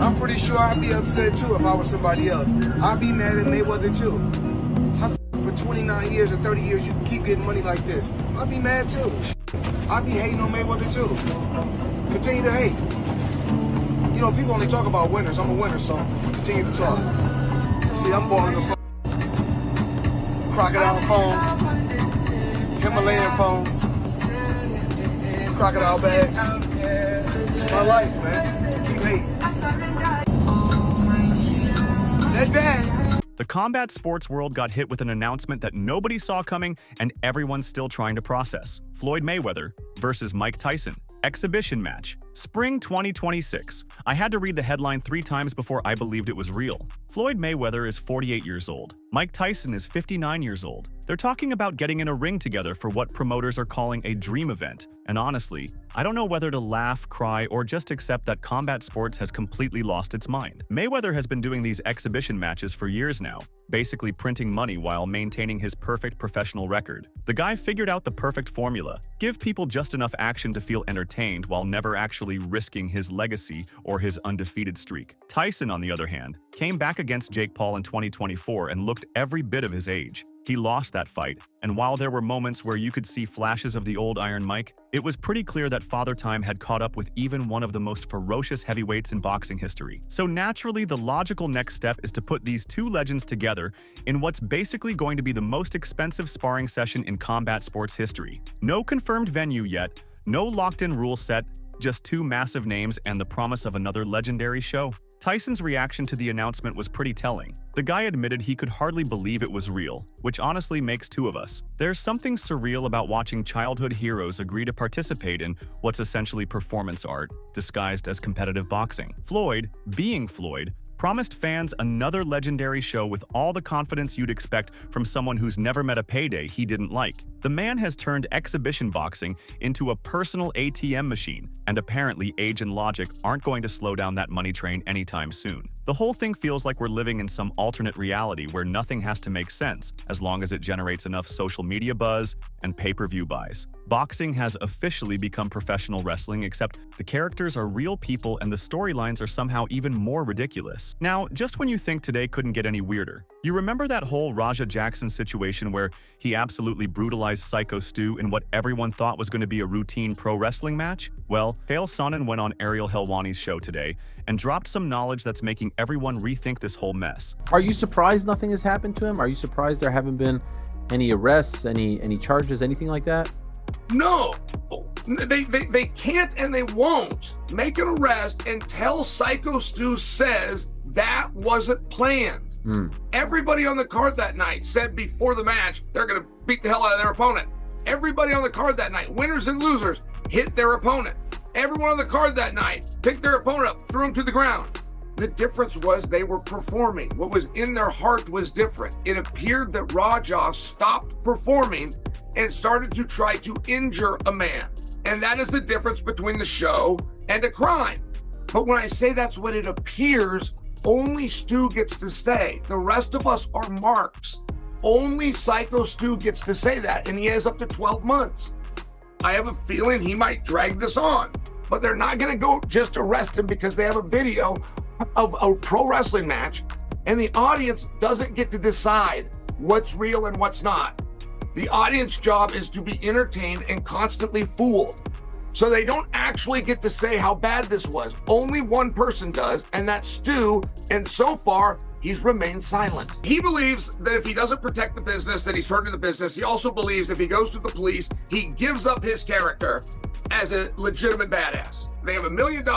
I'm pretty sure I'd be upset too if I was somebody else. I'd be mad at Mayweather too. How for 29 years or 30 years you keep getting money like this? I'd be mad too. I'd be hating on Mayweather too. Continue to hate. You know, people only talk about winners. I'm a winner, so continue to talk. See, I'm balling the crocodile phones, Himalayan phones, crocodile bags. It's my life, man. Keep hating. That bad. The combat sports world got hit with an announcement that nobody saw coming and everyone's still trying to process. Floyd Mayweather versus Mike Tyson. Exhibition match. Spring 2026. I had to read the headline 3 times before I believed it was real. Floyd Mayweather is 48 years old. Mike Tyson is 59 years old. They're talking about getting in a ring together for what promoters are calling a dream event. And honestly, I don't know whether to laugh, cry, or just accept that combat sports has completely lost its mind. Mayweather has been doing these exhibition matches for years now, basically printing money while maintaining his perfect professional record. The guy figured out the perfect formula: give people just enough action to feel entertained while never actually risking his legacy or his undefeated streak. Tyson, on the other hand, came back against Jake Paul in 2024 and looked every bit of his age. He lost that fight, and while there were moments where you could see flashes of the old Iron Mike, it was pretty clear that Father Time had caught up with even one of the most ferocious heavyweights in boxing history. So naturally, the logical next step is to put these two legends together in what's basically going to be the most expensive sparring session in combat sports history. No confirmed venue yet, no locked-in rule set, just 2 massive names and the promise of another legendary show. Tyson's reaction to the announcement was pretty telling. The guy admitted he could hardly believe it was real, which honestly makes 2 of us. There's something surreal about watching childhood heroes agree to participate in what's essentially performance art, disguised as competitive boxing. Floyd, being Floyd, promised fans another legendary show with all the confidence you'd expect from someone who's never met a payday he didn't like. The man has turned exhibition boxing into a personal ATM machine, and apparently age and logic aren't going to slow down that money train anytime soon. The whole thing feels like we're living in some alternate reality where nothing has to make sense as long as it generates enough social media buzz and pay-per-view buys. Boxing has officially become professional wrestling, except the characters are real people and the storylines are somehow even more ridiculous. Now, just when you think today couldn't get any weirder, you remember that whole Raja Jackson situation where he absolutely brutalized Psycho Stu in what everyone thought was going to be a routine pro wrestling match? Well, Chael Sonnen went on Ariel Helwani's show today and dropped some knowledge that's making everyone rethink this whole mess. Are you surprised nothing has happened to him? Are you surprised there haven't been any arrests, any charges, anything like that? No, they can't and they won't make an arrest until Psycho Stu says that wasn't planned. Everybody on the card that night said before the match they're going to beat the hell out of their opponent. Everybody on the card that night, winners and losers, hit their opponent. Everyone on the card that night picked their opponent up, threw him to the ground. The difference was they were performing. What was in their heart was different. It appeared that Raja stopped performing and started to try to injure a man. And that is the difference between the show and a crime. But when I say that's what it appears, only Stu gets to stay. The rest of us are marks. Only Psycho Stu gets to say that, and he has up to 12 months. I have a feeling he might drag this on, but they're not going to go just arrest him because they have a video of a pro wrestling match, and the audience doesn't get to decide what's real and what's not. The audience job is to be entertained and constantly fooled. So they don't actually get to say how bad this was. Only one person does, and that's Stu, and so far, he's remained silent. He believes that if he doesn't protect the business, that he's hurting the business. He also believes if he goes to the police, he gives up his character as a legitimate badass. They have $1 million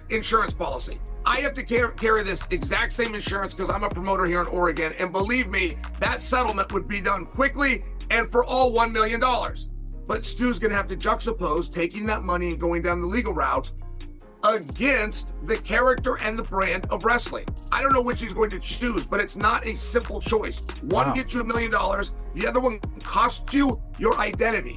insurance policy. I have to carry this exact same insurance because I'm a promoter here in Oregon, and believe me, that settlement would be done quickly and for all $1 million. But Stu's gonna have to juxtapose taking that money and going down the legal route against the character and the brand of wrestling. I don't know which he's going to choose, but it's not a simple choice. One gets you $1 million, the other one costs you your identity.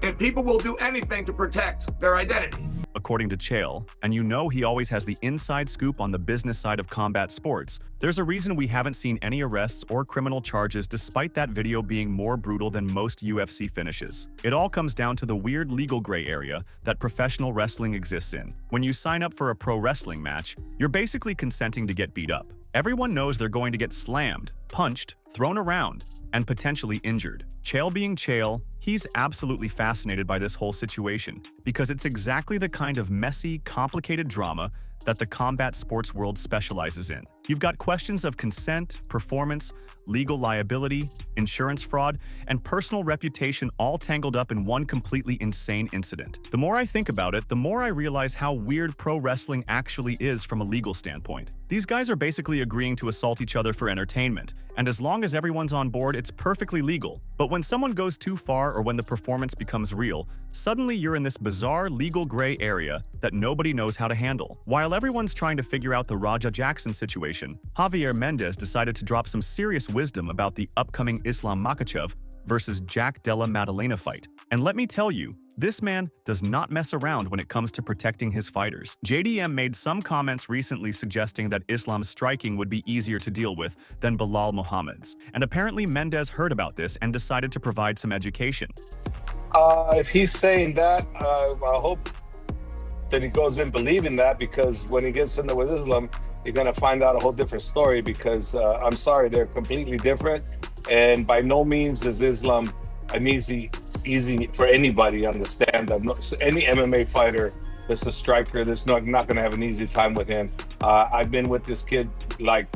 And people will do anything to protect their identity. according to Chael, and you know he always has the inside scoop on the business side of combat sports, there's a reason we haven't seen any arrests or criminal charges despite that video being more brutal than most UFC finishes. It all comes down to the weird legal gray area that professional wrestling exists in. When you sign up for a pro wrestling match, you're basically consenting to get beat up. Everyone knows they're going to get slammed, punched, thrown around, and potentially injured. Chael being Chael, he's absolutely fascinated by this whole situation because it's exactly the kind of messy, complicated drama that the combat sports world specializes in. You've got questions of consent, performance, legal liability, insurance fraud, and personal reputation all tangled up in one completely insane incident. The more I think about it, the more I realize how weird pro wrestling actually is from a legal standpoint. These guys are basically agreeing to assault each other for entertainment, and as long as everyone's on board, it's perfectly legal. But when someone goes too far or when the performance becomes real, suddenly you're in this bizarre legal gray area that nobody knows how to handle. While everyone's trying to figure out the Raja Jackson situation, Javier Mendez decided to drop some serious wisdom about the upcoming Islam Makhachev versus Jack Della Maddalena fight. And let me tell you, this man does not mess around when it comes to protecting his fighters. JDM made some comments recently suggesting that Islam's striking would be easier to deal with than Bilal Muhammad's. And apparently Mendez heard about this and decided to provide some education. If he's saying that, I hope that he goes in believing that, because when he gets in there with Islam, you're going to find out a whole different story, because I'm sorry, they're completely different. And by no means is Islam an easy for anybody to understand. Any MMA fighter that's a striker, that's not going to have an easy time with him. I've been with this kid like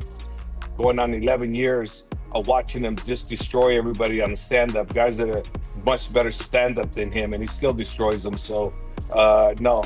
going on 11 years of watching him just destroy everybody on the stand-up, guys that are much better stand-up than him, and he still destroys them. So no,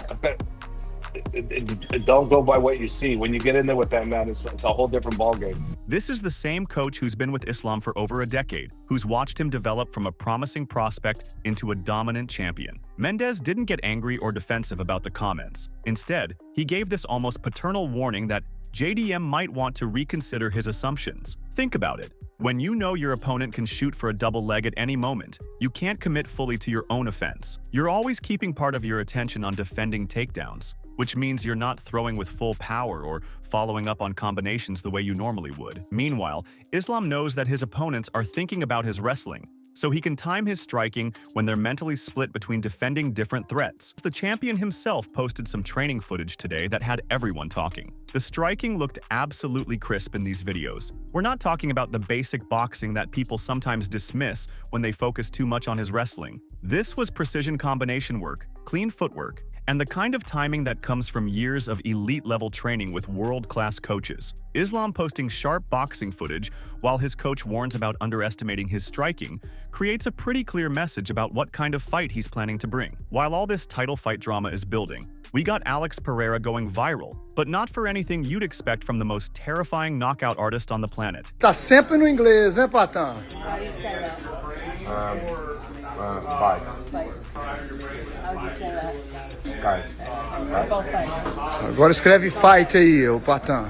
don't go by what you see. When you get in there with that man, it's a whole different ballgame. This is the same coach who's been with Islam for over a decade, who's watched him develop from a promising prospect into a dominant champion. Mendez didn't get angry or defensive about the comments. Instead, he gave this almost paternal warning that JDM might want to reconsider his assumptions. Think about it. When you know your opponent can shoot for a double leg at any moment, you can't commit fully to your own offense. You're always keeping part of your attention on defending takedowns, which means you're not throwing with full power or following up on combinations the way you normally would. Meanwhile, Islam knows that his opponents are thinking about his wrestling, so he can time his striking when they're mentally split between defending different threats. The champion himself posted some training footage today that had everyone talking. The striking looked absolutely crisp in these videos. We're not talking about the basic boxing that people sometimes dismiss when they focus too much on his wrestling. This was precision combination work, clean footwork, and the kind of timing that comes from years of elite-level training with world-class coaches. Islam posting sharp boxing footage while his coach warns about underestimating his striking creates a pretty clear message about what kind of fight he's planning to bring. While all this title fight drama is building, we got Alex Pereira going viral, but not for anything you'd expect from the most terrifying knockout artist on the planet. Tá sempre no inglês, né, Patão? How do you say that? Fight. Fight. How would you say that? Fight. Spell fight. Agora escreve fight aí, ô Patão.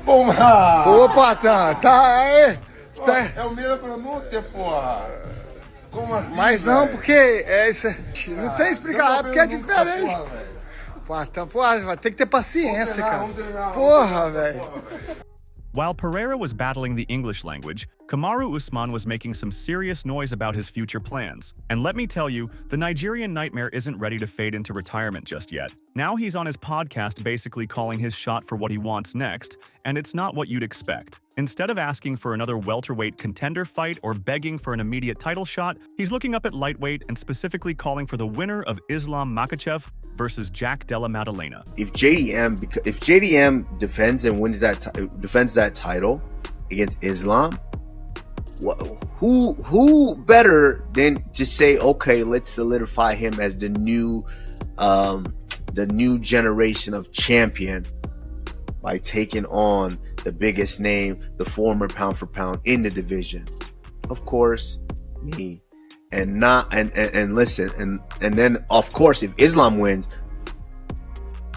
Ô, Patão, tá aí. É a mesma pronúncia, porra. Como assim? Mas não, véio? porque não tem explicação, porque é diferente. Patão, porra, vai ter que ter paciência, cara. Porra, velho. While Pereira was battling the English language, Kamaru Usman was making some serious noise about his future plans. And let me tell you, the Nigerian nightmare isn't ready to fade into retirement just yet. Now he's on his podcast basically calling his shot for what he wants next, and it's not what you'd expect. Instead of asking for another welterweight contender fight or begging for an immediate title shot, he's looking up at lightweight and specifically calling for the winner of Islam Makhachev versus Jack Della Maddalena. If JDM defends and wins defends that title against Islam, who better than just say, okay, let's solidify him as the new generation of champion by taking on the biggest name, the former pound for pound in the division. Of course, me. And listen, and then of course if Islam wins,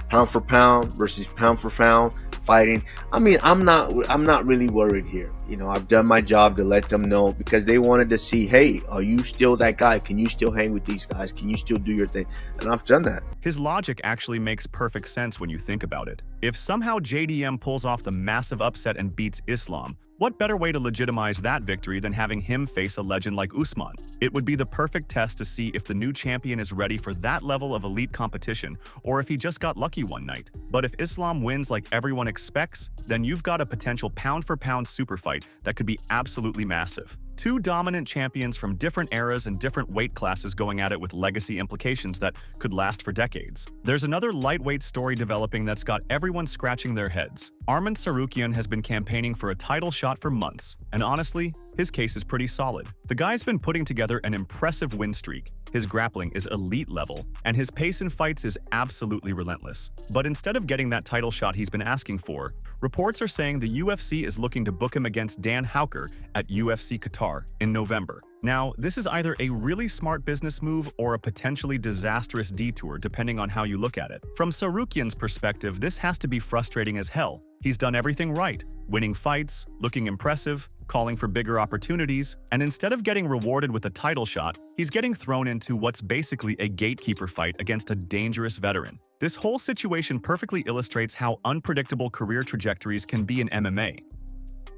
pound for pound versus pound for pound, fighting. I mean, I'm not really worried here. You know, I've done my job to let them know, because they wanted to see, hey, are you still that guy? Can you still hang with these guys? Can you still do your thing? And I've done that. His logic actually makes perfect sense when you think about it. If somehow JDM pulls off the massive upset and beats Islam, what better way to legitimize that victory than having him face a legend like Usman? It would be the perfect test to see if the new champion is ready for that level of elite competition, or if he just got lucky one night. But if Islam wins like everyone expects, then you've got a potential pound-for-pound super fight that could be absolutely massive. Two dominant champions from different eras and different weight classes going at it with legacy implications that could last for decades. There's another lightweight story developing that's got everyone scratching their heads. Arman Tsarukyan has been campaigning for a title shot for months, and honestly, his case is pretty solid. The guy's been putting together an impressive win streak. His grappling is elite level, and his pace in fights is absolutely relentless. But instead of getting that title shot he's been asking for, reports are saying the UFC is looking to book him against Dan Houker at UFC Qatar in November. Now, this is either a really smart business move or a potentially disastrous detour, depending on how you look at it. From Tsarukyan's perspective, this has to be frustrating as hell. He's done everything right, winning fights, looking impressive, calling for bigger opportunities, and instead of getting rewarded with a title shot, he's getting thrown into what's basically a gatekeeper fight against a dangerous veteran. This whole situation perfectly illustrates how unpredictable career trajectories can be in MMA.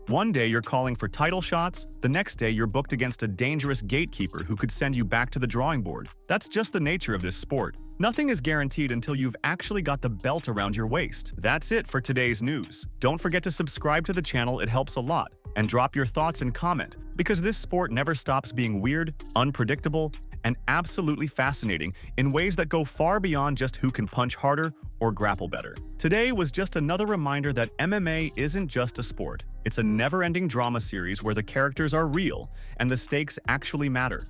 One day you're calling for title shots, the next day you're booked against a dangerous gatekeeper who could send you back to the drawing board. That's just the nature of this sport. Nothing is guaranteed until you've actually got the belt around your waist. That's it for today's news. Don't forget to subscribe to the channel, it helps a lot. And drop your thoughts and comment, because this sport never stops being weird, unpredictable, and absolutely fascinating in ways that go far beyond just who can punch harder or grapple better. Today was just another reminder that MMA isn't just a sport. It's a never-ending drama series where the characters are real and the stakes actually matter.